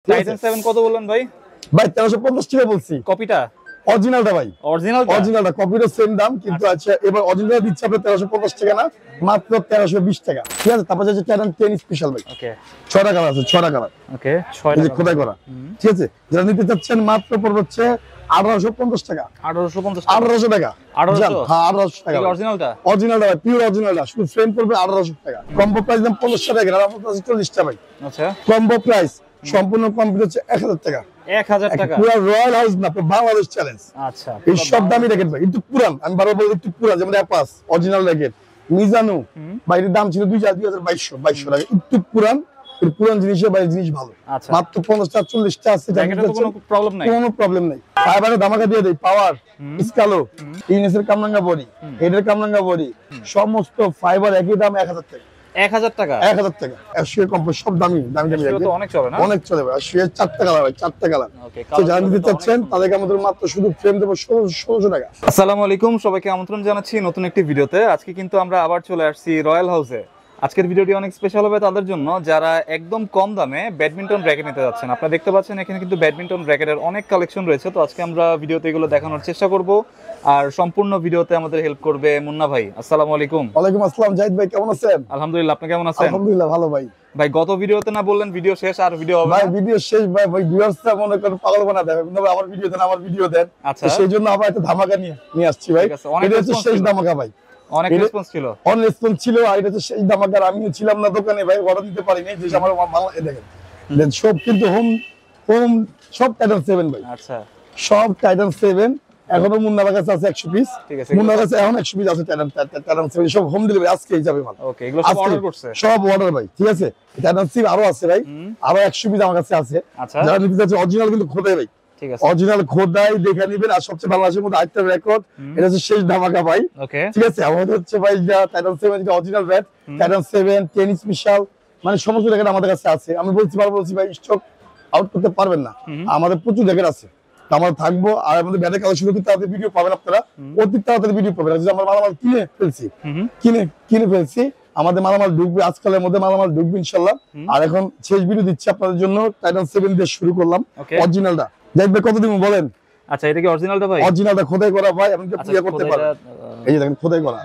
Titan 7 কত বললেন ভাই? ভাই 1350 টাকা বলছি। কপিটা? অরিজিনালটা ভাই। অরিজিনালটা কপিটা সেম দাম কিন্তু আচ্ছা এবার অরিজিনাল দিচ্ছে আপনি 1350 টাকা না মাত্র 1320 টাকা। ঠিক আছে? তারপর আছে টাইটান 10 স্পেশাল ভাই। ওকে। 6টা কালার আছে, 6টা কালার। ওকে, 6টা এই খোদাই করা। ঠিক আছে? যারা নিতে চাচ্ছেন মাত্র পড়বে হচ্ছে 1850 টাকা। 1850 টাকা। 1800 টাকা। 1800? হ্যাঁ 1800 টাকা। অরিজিনালটা? অরিজিনালটা ভাই, পিওর অরিজিনালটা। শুধু ফ্রেম পড়বে 1800 টাকা। কম্বো প্রাইস দাম 1500 টাকা, আর আপনার কাছে 40 টাকা ভাই। আচ্ছা। কম্বো প্রাইস সম্পূর্ণ কমপ্লিট হচ্ছে 1000 টাকা। 1000 টাকা। পুরো রয়্যাল হাউস না, বাংলাদেশ চ্যালেঞ্জ। আচ্ছা। এই সব দামি র্যাকেট ভাই, একটু পুরান, আমি বারবার বলি একটু পুরান, যেমন অ্যাপাস অরিজিনাল র্যাকেট, মিজানো বাইরের দাম ছিল 2200 টাকা, একটু পুরান। এর পুরান জিনিসের বাইরে জিনিস ভালো। আচ্ছা। মাত্র 50 টাকা 40 টাকা আছে, কোনো প্রবলেম নাই। কোনো প্রবলেম নাই। ফাইবারে ধামাকা দিয়ে দেই, পাওয়ার, স্কালো, ইনএসের কামরাঙ্গা বডি, হেডের কামরাঙ্গা বডি, সমস্ত ফাইবার একই দাম 1000 টাকা। 1000 টাকা? 1000 টাকা। এশিয়া কোম্পানি সব দামি তো অনেক চলে না? অনেক চলে ভাই। এশিয়া 4টা কালার ভাই, 4টা কালার। ওকে, তো যারা নিতে চাচ্ছেন তাদেরকে আমাদের মাত্র শুধু ফ্রেম দেব 1600 টাকা। আসসালামু আলাইকুম, সবাইকে আমন্ত্রণ জানাচ্ছি নতুন একটি ভিডিওতে। আজকে কিন্তু আমরা আবার চলে আসছি রয়্যাল হাউসে। আজকের ভিডিওটি অনেক স্পেশাল হবে তাদের জন্য যারা একদম কম দামে ব্যাডমিন্টন র্যাকেট নিতে যাচ্ছেন। আপনারা দেখতে পাচ্ছেন এখানে কিন্তু ব্যাডমিন্টন র্যাকেটের অনেক কালেকশন রয়েছে। তো আজকে আমরা ভিডিওতে এগুলো দেখানোর চেষ্টা করব, আর সম্পূর্ণ ভিডিওতে আমাদের হেল্প করবে মুন্না ভাই। আসসালামু আলাইকুম। ওয়ালাইকুম আসসালাম। জাহিদ ভাই কেমন আছেন? আলহামদুলিল্লাহ, আপনি কেমন আছেন? আলহামদুলিল্লাহ ভালো ভাই। ভাই গত ভিডিওতে না বললেন ভিডিও শেষ, আর ভিডিও হবে ভাই? না? ভিডিও শেষ ভাই। ভাই ভিউয়ার্সরা মনে করেন পাগল বানা দেবে, কিন্তু আমার ভিডিও দেন, আমার ভিডিও দেন। আচ্ছা। সেই জন্য আবার একটা ধামাকা নিয়ে আসছি ভাই। এটা হচ্ছে শেষ ধামাকা ভাই। অনেক রেসপন্স ছিল। অনেক রেসপন্স ছিল, আর এটা হচ্ছে সেই ধামাকা। আমিও ছিলাম না দোকানে ভাই, অর্ডার দিতে পারিনি, যে আমার ভালো দেখেন দেন সব কিন্তু হোম সব টাইটান 7 ভাই। আচ্ছা, সব টাইটান 7। এখনো মুন্নার কাছে আছে 100 পিস। ঠিক আছে। মুন্নার কাছে এখন 100 পিস আছে টাইটান 7, সব হোম ডেলিভারি আজকেই যাবে মাল। ওকে, এগুলো সব অর্ডার করছে? সব অর্ডার ভাই। ঠিক আছে? টাইটান 7 আরো আছে ভাই, আরো 100 পিস আমার কাছে আছে। আচ্ছা। যারা নিতে চাচ্ছে অরিজিনাল কিন্তু খোদাই ভাই। ঠিক আছে। অরিজিনাল খোদাই দেখে নেবেন। আর সবচেয়ে বাংলাদেশের মধ্যে আরেকটা রেকর্ড, এটা হচ্ছে শেষ ধামাকা ভাই। ওকে, ঠিক আছে? আমাদের হচ্ছে ভাই টাইটান 7 যেটা অরিজিনাল ব্যাট, টাইটান 7 10 স্পেশাল, মানে সমস্ত রেকর্ড আমাদের কাছে আছে। আমি বলছি ভাই স্টক আউট করতে পারবেন না, আমাদের প্রচুর রেকর্ড আছে। আমরা থাকবো, আর আমাদের ব্যাটের কালেকশন কিন্তু তাদের ভিডিও পাবেন আপনারা, অতি তাড়াতাড়ি ভিডিও পাবেন। আমরা মালামাল কিনে ফেলছি, আমাদের মালামাল ঢুকবে, আজকালের মধ্যে মালামাল ঢুকবে ইনশাল্লাহ। আর এখন শেষ ভিডিও দিচ্ছি আপনাদের জন্য, টাইটান 7 দিয়ে শুরু করলাম অরিজিনালটা। জাহিদ ভাই কত দিব বলেন? আচ্ছা, এটা কি অরিজিনালটা ভাই? অরিজিনালটা খোদাই করা ভাই, আপনি ক্লিয়ার করতে পারবেন। এই যে দেখেন খোদাই করা,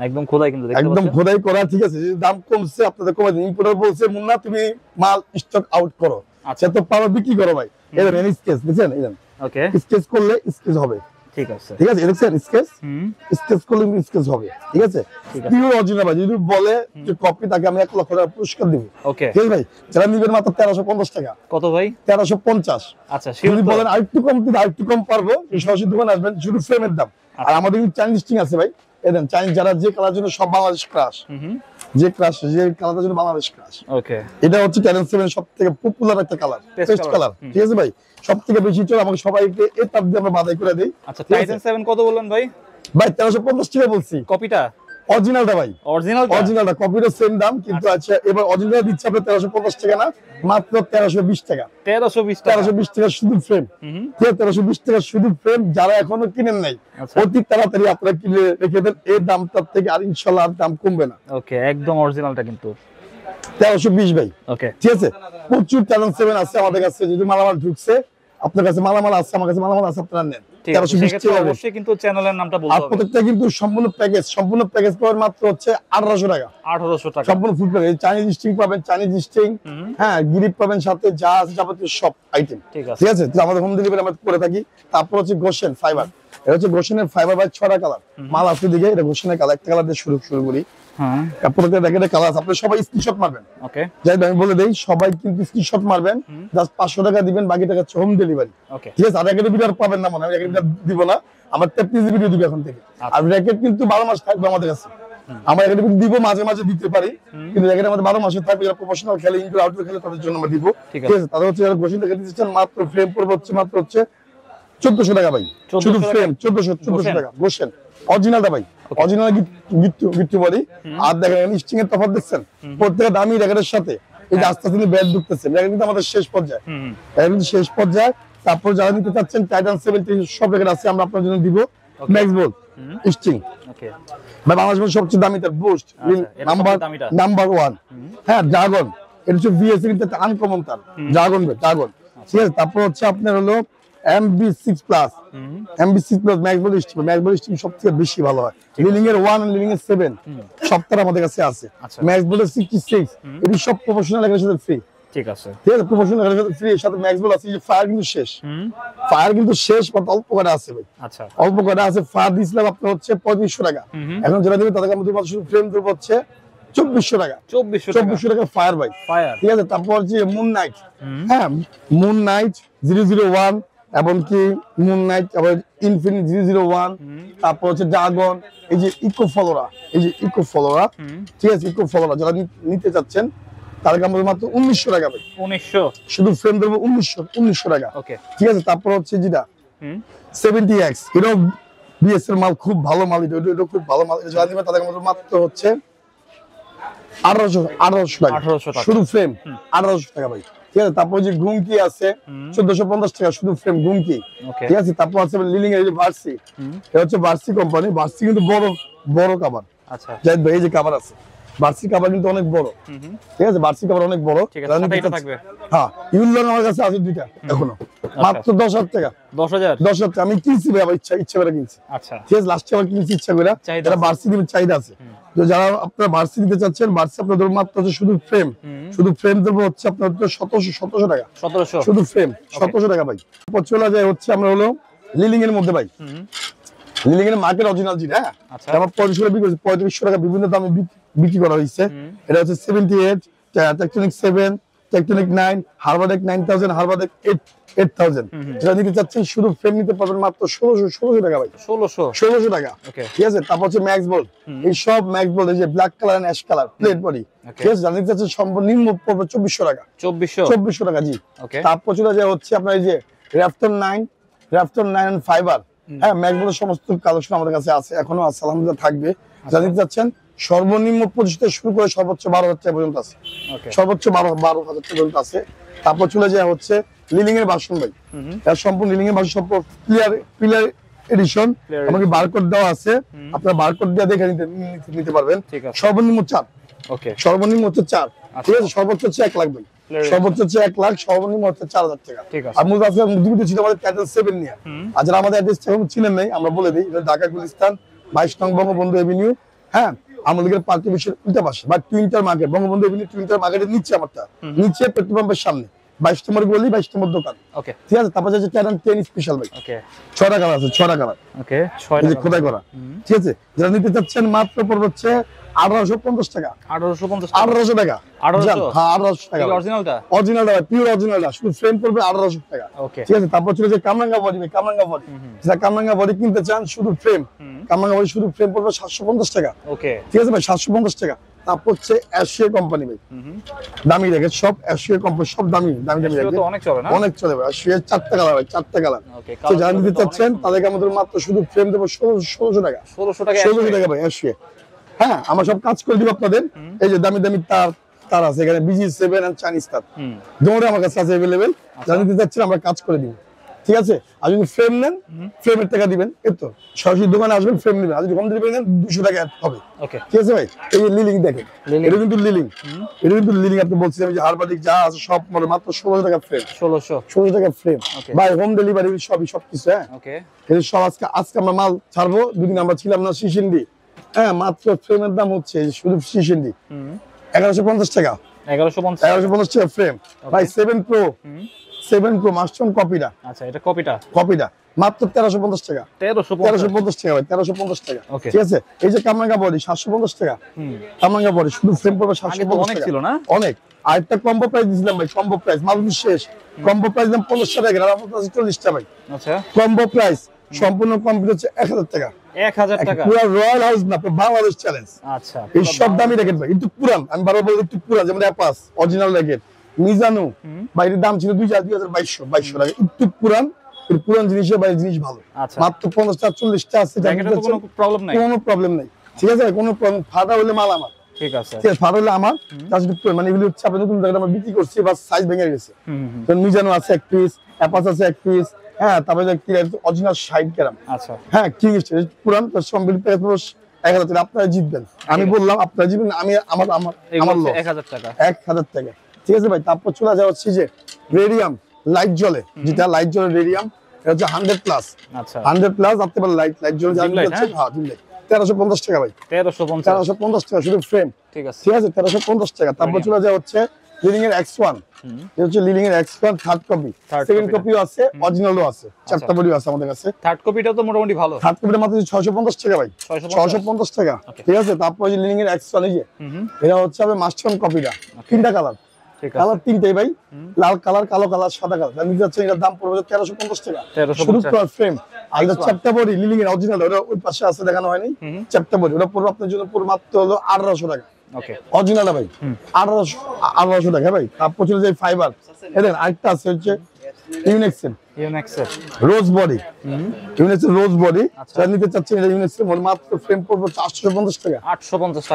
একদম খোদাই, কিন্তু দেখতে পাচ্ছেন একদম খোদাই করা। ঠিক আছে? দাম কমছে, আপনাদের কমাই দিন। ইম্পোর্টার বলছে মুন্না তুমি মাল স্টক আউট করো, আচ্ছা তো পারো বিক্রি করো ভাই। এই দেখেন স্কেচ দেখেন, এই দেখেন ওকে, স্কেচ করলে স্কেচ হবে। ঠিক আছে। ঠিক আছে? দেখছেন স্কেচ করলে স্কেচ হবে। ঠিক আছে? পিওর অরিজিনাল ভাই। যদি বলে যে কপি, তাকে আমি 1 লক্ষ টাকা পুরস্কার দেব। ওকে, ঠিক আছে ভাই? যারা নিবেন মাত্র 1350 টাকা। কত ভাই? 1350। আচ্ছা, যদি বলেন আরেকটু কম দিতে, আরেকটু কম পারবো, সরাসরি দোকানে আসবেন, শুধু ফ্রেমের দাম। আর আমাদের চাইনিজ স্টিং আছে ভাই, এদেন চাইনিজ, যারা যে কালার জন্য সব বাংলাদেশ ক্রাশ, যে কালারটার জন্য বাংলাদেশ ক্রাশ। ওকে, এটা হচ্ছে টাইটান 7 সবথেকে পপুলার একটা কালার, পেস্ট কালার। ঠিক আছে ভাই? সবথেকে বেশি চলে, আমাকে সবাইকে এই তাপ দিয়ে আমরা বাধাই করে দেই। আচ্ছা, টাইটান 7 কত বললেন ভাই? ভাই 1350 টাকা বলছি। কপিটা? অরিজিনালটা ভাই। অরিজিনালটা কপিটা সেম দাম কিন্তু আচ্ছা এবার অরিজিনাল দিচ্ছে আপনি 1350 টাকা না মাত্র 1320 টাকা। 1320 টাকা শুধু ফ্রেম। ঠিক আছে? 1320 টাকা শুধু ফ্রেম। যারা এখনো কিনেন নাই, অতি তাড়াতাড়ি আপনারা কিনে রেখে দেন, এই দামটার থেকে আর ইনশাআল্লাহ দাম কমবে না। ওকে, একদম অরিজিনালটা কিন্তু 1320 ভাই। ওকে, ঠিক আছে? প্রচুর টাইটান 7 আছে আমাদের কাছে। যদি মালামাল ঢুকছে, আপনার কাছে মালামাল আছে, আমার কাছে মালামাল আছে, আপনারা নেন। 1320 টাকা অবশ্যই কিন্তু চ্যানেলের নামটা বলতে হবে। আর প্রত্যেকটা কিন্তু সম্পূর্ণ প্যাকেজ পাবেন মাত্র হচ্ছে 1800 টাকা। 1800 টাকা সম্পূর্ণ ফুল প্যাকেজ। চাইনিজ স্টিং পাবেন, চাইনিজ স্টিং, হ্যাঁ গ্রিপ পাবেন, সাথে যা আছে যাবতীয় সব আইটেম। ঠিক আছে? তো আমাদের হোম ডেলিভারি আমরা করে থাকি। তারপর হচ্ছে গোশেন ফাইবার। এটা হচ্ছে গোশেনের ফাইবার ভাই, 6টা কালার মাল আছে দিকে। এটা গোশেনের কালার, একটা কালার দিয়ে শুরু করি। হ্যাঁ, প্রত্যেকটা র্যাকেটে কালার আছে। আপনি সবাই স্ক্রিনশট মারবেন। ওকে, যাই আমি বলে দেই, সবাই কিন্তু স্ক্রিনশট মারবেন, জাস্ট 500 টাকা দিবেন, বাকি টাকা হচ্ছে হোম ডেলিভারি। ওকে, ঠিক আছে? আর র্যাকেটে ভিডিও পাবেন না, মানে আমি র্যাকেট দিব না, আমার 33 ভিডিও দিব এখন থেকে। আর র্যাকেট কিন্তু 12 মাস থাকবে আমাদের কাছে। আমরা র্যাকেট দিব, মাঝে মাঝে দিতে পারি, কিন্তু র্যাকেট আমাদের 12 মাসে থাকবে। যারা প্রফেশনাল খেলে, ইনডোর আউটডোর খেলে, তাদের জন্য আমরা দিব। ঠিক আছে? তাদের হচ্ছে যারা গোশিন র্যাকেট দিচ্ছেন, মাত্র ফ্রেম পড়বে হচ্ছে মাত্র হচ্ছে 1400 টাকা ভাই। শুধু ফ্রেম 1400 টাকা। গোশেন অরিজিনালটা ভাই, অরিজিনাল গিট্টু বলি। আর দেখেন স্টিং এর তফাৎ দেখছেন, প্রত্যেকটা দামি র্যাকেটের সাথে এই যে আস্তে আস্তে ব্যাট ঢুকতেছে। র্যাকেট কিন্তু আমাদের শেষ পর্যায়ে, কিন্তু শেষ পর্যায়ে। তারপর যারা নিতে চাচ্ছেন টাইটান 7 সব র্যাকেট আছে, আমরা আপনার জন্য দিব। ম্যাক্স বল স্টিং, ওকে ভাই, বাংলাদেশের সবচেয়ে দামি তার বুস্ট নাম্বার 1। হ্যাঁ, ড্রাগন, এটা হচ্ছে ভিএসএ কিন্তু আনকমন তার ড্রাগন। ঠিক আছে। তারপর হচ্ছে আপনার হলো MB6 plus, MB6 plus max body steam সবথেকে বেশি ভালো হয়। লিলিং এর 1 আর লিলিং এর 7 সবটার আমাদের কাছে আছে। ম্যাক্স বডি 66 এটি সব প্রফেশনাল এর সাথে ফ্রি। ঠিক আছে, প্রফেশনাল এর সাথে ফ্রি, এর সাথে ম্যাক্স বডি আছে। যে ফায়ার কিন্তু শেষ, ফায়ার কিন্তু শেষ, বাট অল্প করে আছে ভাই। আচ্ছা, অল্প করে আছে। ফায়ার দিছিলাম আপনার হচ্ছে 3500 টাকা, এখন যেটা দিবেন তাদের মধ্যে শুধু ফ্রেম দেব হচ্ছে 2400 টাকা। 2400 টাকা ফায়ার ভাই, ঠিক আছে। তারপর যে মুন নাইট, হ্যাঁ মুন নাইট 001, এবং কি মুন নাইট, আবার ইনফিনিট 001, তারপর হচ্ছে ড্রাগন, এই যে ইকো ফলোরা, এই যে ইকো ফলোরা, ঠিক আছে। ইকো ফলোরা যারা নিতে চাচ্ছেন তার দাম মাত্র 1900 টাকা ভাই। 1900 শুধু ফ্রেম দেবো 1900 টাকা, ওকে, ঠিক আছে। তারপর হচ্ছে যেটা 70X, এটাও বিএস এর মাল, খুব ভালো মাল, এটা খুব ভালো মাল। যারা নেবেন তাদের মাত্র হচ্ছে 1800 টাকা শুধু ফ্রেম, 1800 টাকা ভাই, ঠিক আছে। তারপর যে গুমকি আছে 1450 টাকা শুধু ফ্রেম গুমকি, ঠিক আছে। তারপর আছে লিলিং এর ভার্সি, এটা হচ্ছে ভার্সি কোম্পানি। ভার্সি কিন্তু বড় বড় কভার, আচ্ছা জাহিদ ভাই, এই যে কভার আছে ভার্সি কভার কিন্তু অনেক বড়, ঠিক আছে। ভার্সি কভার অনেক বড়, এটা থাকবে। হ্যাঁ, ইউলন আমার কাছে আছে দুইটা এখনো, মাত্র 10000 টাকা। 10000 টাকা আমি কিনছি ভাই, আমার ইচ্ছা করে কিনছি, আচ্ছা, ঠিক আছে। লাস্টে আবার কিনছি ইচ্ছা করে, যারা ভার্সি দিবেন চাহিদা আছে। তো যারা আপনারা ভার্সি দিতে চাচ্ছেন, ভার্সি আপনাদের মাত্র হচ্ছে শুধু ফ্রেম দেবো হচ্ছে আপনার 1700 টাকা, 1700 শুধু ফ্রেম, 1700 টাকা ভাই। তারপর চলে যায় হচ্ছে আমরা হলো লিলিং এর মধ্যে ভাই, লিলিং এর মার্কেট অরিজিনাল যেটা, আমার 3500 টাকা বিভিন্ন দামে বিক্রি করা হয়েছে। এটা হচ্ছে 78, টেকটনিক 7, টেকটনিক 9, হারবারডেক 9000, হারবারডেক 8000। যারা নিতে চাচ্ছেন শুধু ফ্রেম নিতে পারবেন মাত্র 1600 টাকা ভাই, 1600 টাকা, ঠিক আছে। তারপর হচ্ছে ম্যাক্স বোল্ট, এই সব ম্যাক্স বোল্ট, এই যে black colour and ash colour plate body, ঠিক আছে। যারা নিতে চাচ্ছেন সর্বনিম্ন পড়বে 2400 টাকা, 2400 টাকা জি। তারপর চলে যায় হচ্ছে আপনার এই যে র্যাপটন 9 ফাইবার, হ্যাঁ ম্যাক্স বোল্টের সমস্ত কালেকশন আমাদের কাছে আছে, এখনো আছে, আলহামদুলিল্লাহ থাকবে। যারা নিতে চাচ্ছেন সর্বনিম্ন 25 থেকে শুরু করে সর্বোচ্চ 12000 টাকা পর্যন্ত আছে, সর্বোচ্চ 12000 টাকা পর্যন্ত আছে। তারপর চলে যায় হচ্ছে লিলিং এর ভার্সন ভাই, এর সম্পূর্ণ লিলিং এর ভার্সন, সম্পূর্ণ পিলার এডিশন, আমাকে বারকোড দেওয়া আছে, আপনারা বারকোড দিয়ে দেখে নিতে পারবেন। সর্বনিম্ন 4, ওকে, সর্বনিম্ন হচ্ছে 4, ঠিক আছে। সর্বোচ্চ হচ্ছে 1 লাখ ভাই, সর্বোচ্চ হচ্ছে 1 লাখ, সর্বনিম্ন হচ্ছে 4000 টাকা। আর মূলত আছে দুটো ছিল আমাদের টাইটেল 7 নিয়ে। আর যারা আমাদের অ্যাড্রেস এখন চিনেন নাই, আমরা বলে দিই, ঢাকা গুলিস্তান 22 নং বঙ্গবন্ধু এভিনিউ, হ্যাঁ আমাদের পার্টি অফিসের উল্টা পাশে, বা টুইন্টার মার্কেট, বঙ্গবন্ধু এভিনিউ টুইন্টার মার্কেটের নিচে, আমারটা নিচে পেট্রোল পাম্পের সামনে 22 নম্বর গলি, 22 নম্বর দোকান, ওকে, ঠিক আছে। তারপর হচ্ছে টাইটান 10 স্পেশাল ভাই, ওকে, 6টা কালার আছে, 6টা কালার, ওকে, 6টা খোদাই করা, ঠিক আছে। যারা নিতে চাচ্ছেন মাত্র পড়বে হচ্ছে 1850 টাকা, 1800 টাকা, 1800 টাকা অরিজিনালটা, পিওর অরিজিনালটা, শুধু ফ্রেম পড়বে 1800 টাকা, ওকে, ঠিক আছে। তারপর চলে যে কামরাঙ্গা বডি, যারা কামরাঙ্গা বডি কিনতে চান শুধু ফ্রেম, কামরাঙ্গা বডি শুধু ফ্রেম পড়বে 750 টাকা, ওকে, ঠিক আছে ভাই, 750 টাকা। তারপর হচ্ছে এশিয়া কোম্পানি ভাই, দামি রেখে সব এশিয়া কোম্পানি, সব দামি রেখে, অনেক চলে ভাই। এশিয়া 4টা কালার ভাই, 4টা কালার। যারা নিতে চাচ্ছেন তাদেরকে আমাদের মাত্র শুধু ফ্রেম দেবো 1600 টাকা, 1600 টাকা ভাই এশিয়া। হ্যাঁ, আমরা সব কাজ করে দিব আপনাদের। এই যে দামি দামি তার আছে এখানে, BG7 এন্ড চাইনিজ তার, দুটোই আমার কাছে আছে अवेलेबल। যারা নিতে চাচ্ছেন আমরা কাজ করে দিব, ঠিক আছে। আর যদি ফ্রেম নেন, ফ্রেমের টাকা দিবেন, এই তো সরাসরি দোকানে আসবেন, ফ্রেম নেবেন। আর যদি হোম ডেলিভারি নেন 200 টাকা অ্যাড হবে, ওকে, ঠিক আছে ভাই। এই যে লিলিং দেখেন, এটা কিন্তু লিলিং, আপনি বলছিলেন যে হারবাটিক যা আছে সব মানে মাত্র 1600 টাকা ফ্রেম, 1600 টাকা ফ্রেম ভাই, হোম ডেলিভারি সবকিছু, হ্যাঁ, ওকে। এই সব আজকে আমরা মাল ছাড়বো, দুদিন আমরা ছিলাম না শিশিন্ডি, হ্যাঁ, মাত্র ফ্রেমের দাম হচ্ছে শুধু শিশিন্ডি 1150 টাকা, 1150 টাকা ফ্রেম ভাই। 7 Pro মাস্টার কপিটা, আচ্ছা, এটা কপিটা মাত্র 1350 টাকা, 1350 টাকা ভাই, 1350 টাকা, ঠিক আছে। এই যে কামরাঙ্গা বডি 750 টাকা, কামরাঙ্গা বডি শুধু ফ্রেম পড়বে 750 টাকা, ছিল না অনেক। আরেকটা কম্বো প্রাইস দিছিলাম ভাই, কম্বো প্রাইস মাল শেষ, কম্বো প্রাইস দাম 1500 টাকা, আর আমার কাছে 40 টাকা ভাই, আচ্ছা। কম্বো প্রাইস সম্পূর্ণ কমপ্লিট হচ্ছে 1000 টাকা, 1000 টাকা, পুরো রয়্যাল হাউস না, বাংলাদেশ চ্যালেঞ্জ, আচ্ছা। এই সব দামি র্যাকেট ভাই, একটু পুরান, আমি বারবার বলি একটু পুরান, যেমন অ্যাপাস অরিজিনাল র্যাকেট, মিজানো বাইরের দাম ছিল 2200 টাকা, একটু পুরান, পুরান জিনিসের বাইরের জিনিস ভালো, মাত্র 50টা 40টা আছে, কোনো প্রবলেম নাই, ঠিক আছে, কোনো প্রবলেম। ফাটা হলে মাল আমার, ঠিক আছে, ফাটা হলে আমার, মানে এগুলো হচ্ছে আপনি নতুন জায়গায় আমরা বিক্রি করছি, বা সাইজ ভেঙে গেছে, মিজানো আছে 1 পিস, অ্যাপাস আছে 1 পিস, হ্যাঁ। তারপরে অরিজিনাল 60 গ্রাম, আচ্ছা, হ্যাঁ, কিং স্টাইল পুরান, সম্মিলিত প্রাইস 1000 টাকা। আপনারা জিতবেন, আমি বললাম আপনারা জিতবেন, আমি আমার 1000 টাকা, 1000 টাকা, ঠিক আছে ভাই। তারপর চলে যাওয়া হচ্ছে যে রেডিয়াম লাইট জ্বলে, যেটা লাইট জ্বলে রেডিয়াম, এটা হচ্ছে 100 প্লাস। আচ্ছা 100 প্লাস আপনি বলেন লাইট জ্বলে যা হচ্ছে, হ্যাঁ dim light 1350 টাকা ভাই। 1350 টাকা শুধু ফ্রেম। ঠিক আছে 1350 টাকা। তারপর চলে যায় হচ্ছে লিলিং এর X1, এটা হচ্ছে লিলিং এর X1 থার্ড কপি, সেকেন্ড কপিও আছে, অরিজিনালও আছে, চারটা বডিও আছে আমাদের কাছে। থার্ড কপিটা তো মোটামুটি ভালো, থার্ড কপিটা মাত্র 650 টাকা ভাই, 650 টাকা। ঠিক আছে তারপর যে লিলিং এর X1 এই যে এটা হচ্ছে হবে মাস্টার কপিটা, তিনটা কালার, কালার তিনটাই ভাই, লাল কালার, কালো কালার, সাদা কালার। আমি যাচ্ছে এটার দাম পড়বে 1350 টাকা শুধু ফ্রেম। আর এটা চ্যাপ্টা বডি লিলিং এর অরিজিনাল, ওটা ওই পাশে আছে দেখানো হয়নি, চ্যাপ্টা বডি, ওটা পড়বে আপনার জন্য পুরো মাত্র হলো 1800 টাকা। ওকে অরিজিনাল ভাই 1800 টাকা ভাই। তারপর চলে যায় ফাইবার, এদের আরেকটা আছে হচ্ছে ইউনেক্সেল রোজ বডি, ইউনেক্সেল রোজ বডি যারা নিতে চাচ্ছেন এটা ইউনেক্সেল মাত্র ফ্রেম পড়বে 850 টাকা,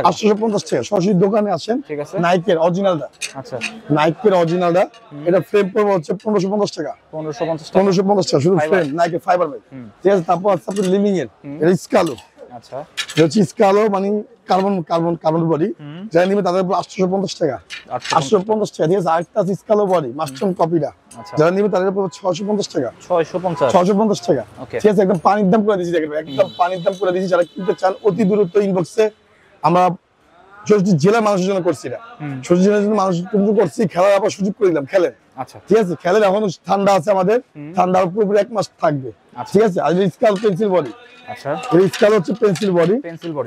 850 টাকা। সরাসরি দোকানে আসেন, নাইকের অরিজিনালটা, আচ্ছা নাইকের অরিজিনালটা, এটা ফ্রেম পড়বে হচ্ছে 1550 টাকা, 1550 টাকা শুধু ফ্রেম, নাইকের ফাইবার ভাই। ঠিক আছে তারপর আছে আপনার লিলিং এর এটা স্কালো, আচ্ছা এটা হচ্ছে স্কালো মানে কার্বন বডি, যারা নিবে তাদের 850 টাকা, 850 টাকা। ঠিক আছে আরেকটা আছে স্কালো বডি মাস্টার কপিটা, যারা নিবে তাদের উপর 650 টাকা, 650 টাকা। ঠিক আছে একদম পানির দাম করে দিয়েছি, দেখেন একদম পানির দাম করে দিয়েছি। যারা কিনতে চান অতি দ্রুত ইনবক্সে, আমরা ষষ্ঠী জেলার মানুষের জন্য করছি না, ষষ্ঠী জেলার জন্য মানুষের জন্য করছি, খেলার আবার সুযোগ করে দিলাম, খেলেন। আচ্ছা ঠিক আছে খেলেন, এখন ঠান্ডা আছে আমাদের, ঠান্ডা পুরোপুরি 1 মাস থাকবে। ঠিক আছে আর স্কাল পেন্সিল বডি, আচ্ছা এই স্কাল হচ্ছে পেন্সিল বডি,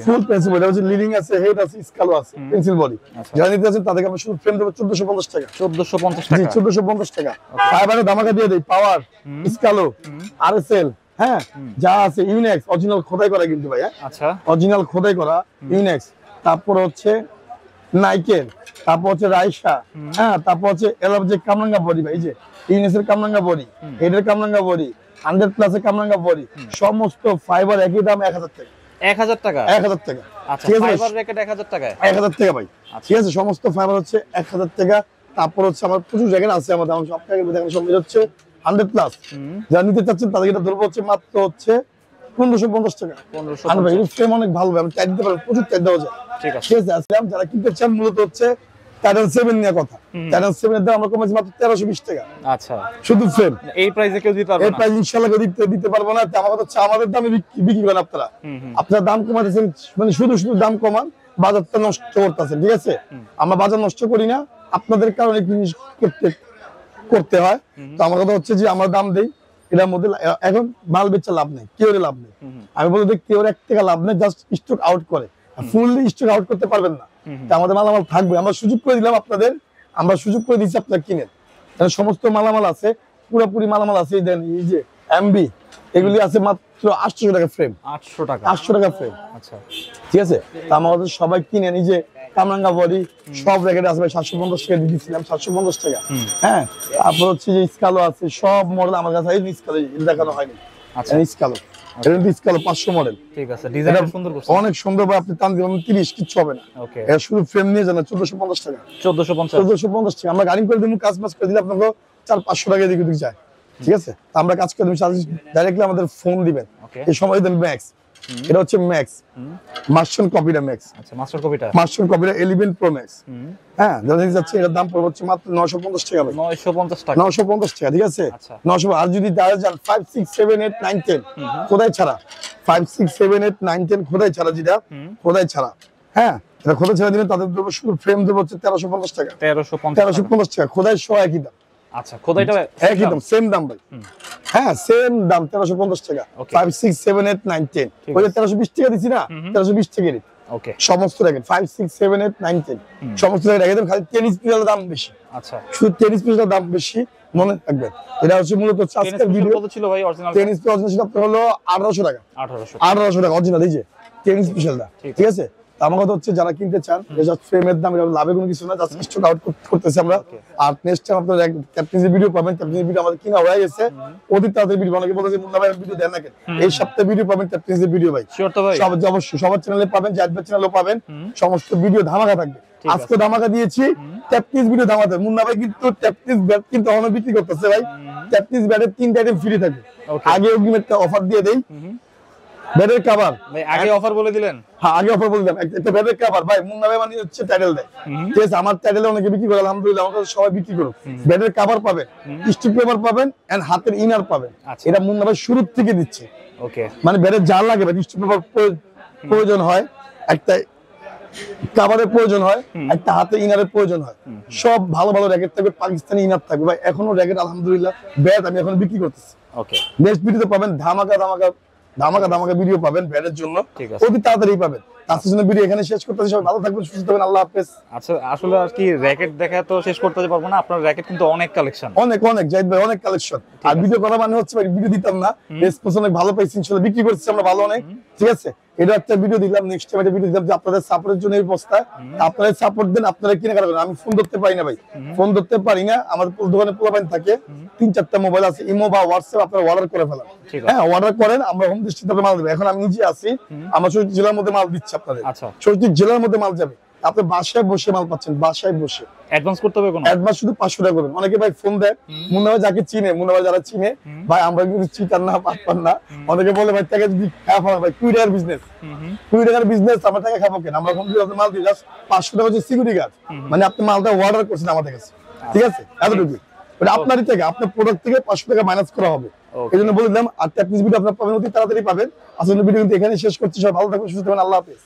ফুল পেন্সিল বডি, হচ্ছে লিডিং আছে, হেড আছে, স্কালও আছে, পেন্সিল বডি। যারা নিতে আছেন তাদেরকে আমরা শুধু ফ্রেম দেব 1450 টাকা, 1450 টাকা। ফাইবারে ধামাকা দিয়ে দেই, পাওয়ার, স্কালো, আরএসএল, হ্যাঁ যা আছে, ইউনেক্স অরিজিনাল খোদাই করা কিন্তু ভাই, আচ্ছা অরিজিনাল খোদাই করা ইউনেক্স। তারপর হচ্ছে নাইকের, তারপর হচ্ছে রাইসা, হ্যাঁ তারপর হচ্ছে এলব যে কামরাঙ্গা বডি ভাই, এই যে ইউনেক্সের কামরাঙ্গা বডি, হেডের কামরাঙ্গা বডি, 100 প্লাসের কামরাঙ্গা বডি, সমস্ত ফাইবার একই দাম 1000 টাকা, 1000 টাকা, 1000 টাকা। আচ্ছা ফাইবার রেকেট 1000 টাকা, 1000 টাকা ভাই। ঠিক আছে সমস্ত ফাইবার হচ্ছে 1000 টাকা। তারপর হচ্ছে আমার প্রচুর জায়গা আছে আমাদের, আমি সব টাকা দেখেন সব হচ্ছে 100 প্লাস, যারা নিতে চাচ্ছেন তাদেরকে এটা ধরবো হচ্ছে মাত্র হচ্ছে 1550 টাকা। 1550 ভাই, এই ফ্রেম অনেক ভালো ভাই, আমি টাইট দিতে পারবো, প্রচুর টাইট দেওয়া যায়। ঠিক আছে আসলাম যারা কিনতে চান মূলত হচ্ছে টাইটান 7 নিয়ে কথা, টাইটান 7 এর দাম আমরা কমেছি মাত্র 1320 টাকা। আচ্ছা শুধু ফ্রেম, এই প্রাইসে কেউ দিতে পারবে না, এই প্রাইস ইনশাআল্লাহ কেউ দিতে পারবো না। আমার কথা হচ্ছে আমাদের দামে বিক্রি করেন আপনারা, আপনারা দাম কমাতেছেন, মানে শুধু দাম কমান, বাজারটা নষ্ট করতেছেন। ঠিক আছে আমরা বাজার নষ্ট করি না, আপনাদের কারণে জিনিস করতে হয়। তো আমার কথা হচ্ছে যে আমরা দাম দেই, এটার মধ্যে এখন মাল বেচা লাভ নেই, কেউ লাভ নেই। আমি বলতে কেউ 1 টাকা লাভ নেই, জাস্ট স্টক আউট করে, ফুললি স্টক আউট করতে পারবেন না। আমাদের মালামাল থাকবে, আমরা সুযোগ করে দিলাম আপনাদের, আমরা সুযোগ করে দিচ্ছি আপনারা কিনেন, সমস্ত মালামাল আছে, পুরোপুরি মালামাল আছে। এই যে এমবি এগুলি আছে মাত্র 800 টাকা ফ্রেম, 800 টাকা ফ্রেম। আচ্ছা ঠিক আছে আমাদের সবাই কিনেন। এই যে কামরাঙ্গা বডি সব রেকেট আছে ভাই, 750 টাকা দিয়ে দিচ্ছিলাম, 750 টাকা। হ্যাঁ তারপর হচ্ছে যে স্কালো আছে, সব মডেল আমার কাছে এই স্কালো দেখানো হয়নি। আচ্ছা স্কালো, এটা স্কালো 500 মডেল। ঠিক আছে ডিজাইন সুন্দর করছে, অনেক সুন্দর ভাই, আপনি টান দিবেন 30 কিচ্ছু হবে না। ওকে এটা শুধু ফ্রেম নিয়ে জানা 1450 টাকা, 1450 টাকা। আমরা গাড়ি করে দিমু, কাজ করে দিলে আপনাকে 400-500 টাকা দিয়ে যায়। ঠিক আছে আমরা কাজ করে দিমু, ডাইরেক্টলি আমাদের ফোন দিবেন, এই সময় দেন ম্যাক্স, এটা হচ্ছে ম্যাক্স মাস্টার কপিটা, ম্যাক্স আচ্ছা মাস্টার কপিটা 11 প্রো ম্যাক্স। হ্যাঁ জানেন যাচ্ছে এটার দাম পড়বে হচ্ছে মাত্র 950 টাকা ভাই, 950 টাকা, 950 টাকা। ঠিক আছে 900। আর যদি দাঁড়া যান 5 6 7 8 9 10 খোদাই ছাড়া, 5 6 7 8 9 10 খোদাই ছাড়া, যেটা খোদাই ছাড়া, হ্যাঁ এটা খোদাই ছাড়া দিবেন, তাদের দেবো শুধু ফ্রেম দেবো হচ্ছে 1350 টাকা, 1350 টাকা। খোদাই সহ একই দাম। আচ্ছা খোদাইটা একই দাম, সেম দাম ভাই, হ্যাঁ সেম দাম 1350 টাকা। 5 6 7 8 9 10 ওই 1320 টাকা দিছি না, 1320 টাকা দিই। ওকে সমস্ত রেখে 5 6 7 8 9 10 সমস্ত রেখে দেন, খালি টেনিস পিসের দাম বেশি। আচ্ছা শুধু টেনিস পিসের দাম বেশি, মনে রাখবেন। এটা হচ্ছে মূলত আজকের ভিডিও কত ছিল ভাই অরিজিনাল টেনিস পিস? অরিজিনাল ছিল আপনার হলো 1800 টাকা, 1800 টাকা অরিজিনাল, এই যে টেনিস পিসেরটা। ঠিক আছে আমার কথা হচ্ছে যারা কিনতে চান, জাস্ট ফ্রেমের দাম, এটা লাভে কোনো কিছু না, জাস্ট স্টক আউট করতেছি আমরা। আর নেক্সট টাইম আপনারা ক্যাপ্টেন্সির ভিডিও পাবেন, ক্যাপ্টেন্সির ভিডিও আমাদের কিনা হয়ে গেছে, অতি তাড়াতাড়ি ভিডিও। অনেকে বলছে মুন্না ভাই ভিডিও দেন না কেন, এই সপ্তাহে ভিডিও পাবেন ক্যাপ্টেন্সির ভিডিও ভাই, শিওর তো ভাই, সব অবশ্যই সবার চ্যানেলে পাবেন, জাদবের চ্যানেলেও পাবেন, সমস্ত ভিডিও ধামাকা থাকবে। আজকে ধামাকা দিয়েছি, ক্যাপ্টেন্স ভিডিও ধামাকা। মুন্না ভাই কিন্তু ক্যাপ্টেন্স ব্যাট কিন্তু এখনো বিক্রি করতেছে ভাই, ক্যাপ্টেন্স ব্যাটের 3টা আইটেম ফ্রি থাকবে। আগে অগ্রিম একটা অফার দিয়ে দেই, বেডের কভার ভাই আগে অফার বলে দিলেন। হ্যাঁ আগে অফার বললাম, একটা বেডের কভার ভাই মুন্না ভাই মানে হচ্ছে টাইটেল দেয়, ঠিক আছে? আমার টাইটেলে অনেকে বিক্রি করে, আলহামদুলিল্লাহ আমার কাছে সবাই বিক্রি করুক। বেডের কভার পাবেন, স্টিপ পেপার পাবেন এন্ড হাতের ইনার পাবেন। আচ্ছা। এটা মুন্না ভাই শুরু থেকে দিচ্ছে। ওকে, মানে বেডের যা লাগে ভাই, স্টিপ পেপার প্রয়োজন হয়, একটা কাভারের প্রয়োজন হয়, একটা হাতে ইনারের প্রয়োজন হয়, সব ভালো ভালো র্যাকেট থাকবে, পাকিস্তানি ইনার থাকবে ভাই। এখনো র্যাকেট আলহামদুলিল্লাহ ব্যাট আমি এখন বিক্রি করতেছি। ওকে, নেক্সট ভিডিওতে পাবেন ধামাকা ধামাকা ধামাকা ধামাকা ভিডিও পাবেন ব্যাটের জন্য, ঠিক আছে। অতি তাড়াতাড়ি পাবেন। আজকের জন্য ভিডিও এখানে শেষ করতেছি, সবাই ভালো থাকবেন, সুস্থ থাকবেন, আল্লাহ হাফেজ। আচ্ছা আসলে আর কি র‍্যাকেট দেখা তো শেষ করতে পারবো না, আপনার র‍্যাকেট কিন্তু অনেক কালেকশন। অনেক অনেক জাহিদ ভাই, অনেক কালেকশন। আর ভিডিও করা মানে হচ্ছে ভাই ভিডিও দিতাম না, রেসপন্স অনেক ভালো পাইছি, ইনশাআল্লাহ বিক্রি করছি আমরা ভালো অনেক, ঠিক আছে? এটা একটা ভিডিও দিলাম, নেক্সট টাইম একটা ভিডিও দিলাম যে আপনাদের সাপোর্টের জন্য এই বস্তা, আপনারা সাপোর্ট দেন, আপনারা কিনে করেন। আমি ফোন ধরতে পারি না ভাই, ফোন ধরতে পারি না, আমাদের দোকানে পোলাপাইন থাকে, 3-4টা মোবাইল আছে, ইমো বা হোয়াটসঅ্যাপ আপনারা অর্ডার করে ফেলান। হ্যাঁ অর্ডার করেন, আমরা হোম ডিস্ট্রিক্টে মাল দেব। এখন আমি নিজে আছি, আমার চৌষট্টি জেলার মধ্যে মাল দিচ্ছি আপনাদের। আচ্ছা, 64 জেলার মধ্যে মাল যাবে, আপনি বাসায় বসে মাল পাচ্ছেন, বাসায় বসে। অ্যাডভান্স করতে হবে কোনো? অ্যাডভান্স শুধু 500 টাকা করবেন। অনেকে ভাই ফোন দেয়, মুন্না ভাই যাকে চিনে, মুন্না ভাই যারা চিনে ভাই, আমরা কিন্তু চিটার না, পাটপার না। অনেকে বলে ভাই টাকা যদি খারাপ হয় ভাই, 20 টাকার বিজনেস, 20 টাকার বিজনেস আমরা টাকা খাবো কেন? আমরা কমপ্লিট মাল দিই, জাস্ট 500 টাকা হচ্ছে সিকিউরিটি গার্ড, মানে আপনি মালটা অর্ডার করছেন আমাদের কাছে, ঠিক আছে? এতটুকু ওটা আপনারই থেকে, আপনার প্রোডাক্ট থেকে 500 টাকা মাইনাস করা হবে। এই জন্য বলে দিলাম। আর ট্যাপ ভিডিও আপনার পাবেন, অতি তাড়াতাড়ি পাবেন। আসলে ভিডিও কিন্তু এখানে শেষ করছি, সবাই ভালো থাকবেন, সুস্থ থাকবেন, আল্লাহ হাফেজ।